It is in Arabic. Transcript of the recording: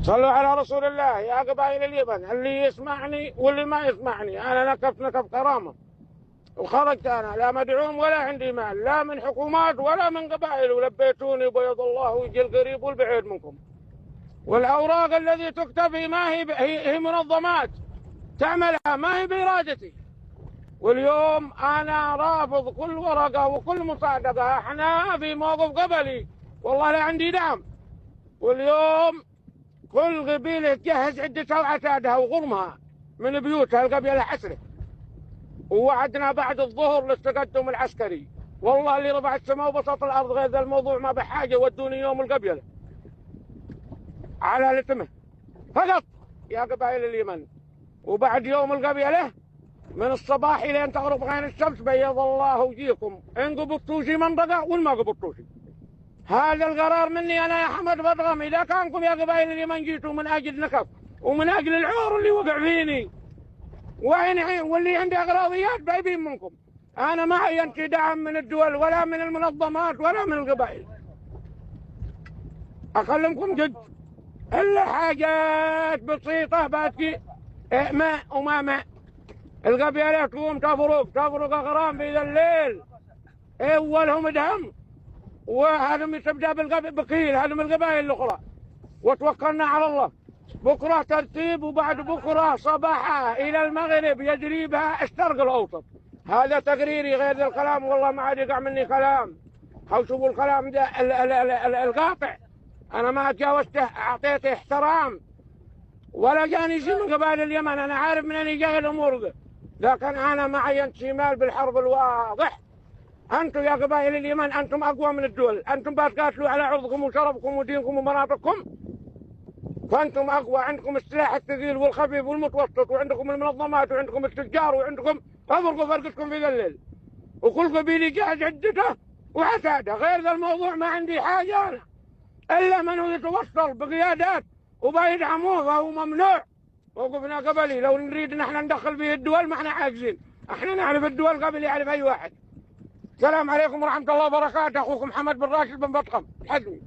صلوا على رسول الله. يا قبائل اليمن، اللي يسمعني واللي ما يسمعني، أنا نكف كرامة، وخرجت أنا لا مدعوم ولا عندي مال، لا من حكومات ولا من قبائل، ولبيتوني بيض الله ويجي القريب والبعيد منكم. والأوراق الذي تكتب ما هي منظمات تعملها، ما هي بإرادتي. واليوم أنا رافض كل ورقة وكل مصادقة. احنا في موقف قبلي، والله لا عندي دعم. واليوم كل قبيلة تجهز عدتها وعتادها وغرمها من بيوتها القبيلة حسرة، ووعدنا بعد الظهر للتقدم العسكري. والله اللي رفع السماء وبسط الأرض غير ذا الموضوع ما بحاجة، ودوني يوم القبيلة على لتمه فقط يا قبائل اليمن. وبعد يوم القبيلة من الصباح إلى أن تغرب عين الشمس بيض الله وجيكم، إن قبضتوشي منطقة وإن ما قبضتوشي. هذا القرار مني أنا يا حمد بدغم. إذا كانكم يا قبائل اليمن جيتوا من أجل نكف ومن أجل العور اللي وقع فيني واللي عنده أغراضيات بايبين منكم، أنا ما عينت دعم من الدول ولا من المنظمات ولا من القبائل. أكلمكم جد، إلا حاجات بسيطة باتي ماء وما ماء. القبيلة تقوم تفرق أغرام في ذا الليل، أولهم ادهم، وهذا تبدأ بقيل هذا من القبائل الأخرى، وتوكلنا على الله. بكرة ترتيب، وبعد بكرة صباحا إلى المغرب يجري بها الشرق الأوسط. هذا تقريري غير ذا الكلام، والله ما عاد يقع مني كلام. شوفوا الكلام ده القاطع، أنا ما تجاوزته، أعطيته احترام ولا جاني شيء من قبائل اليمن. أنا عارف من أين جاي الأمور ده، لكن أنا ما عينت شمال بالحرب الواضح. أنتم يا قبائل اليمن أنتم أقوى من الدول، أنتم بتقاتلوا على عرضكم وشرفكم ودينكم ومناطقكم، فأنتم أقوى. عندكم السلاح الثقيل والخفيف والمتوسط، وعندكم المنظمات، وعندكم التجار، وعندكم أفرقوا فرقتكم في ذا الليل. وكل قبيلة جاهز عدته وعتاده. غير ذا الموضوع ما عندي حاجة أنا إلا من هو يتوصل بقيادات وبيدعموه، فهو ممنوع. وقفنا قبلي لو نريد نحن ندخل فيه الدول ما احنا عاجزين، احنا نعرف الدول قبل يعرف أي واحد. السلام عليكم ورحمة الله وبركاته. أخوكم محمد بن راشد بن بطقم الحزمي.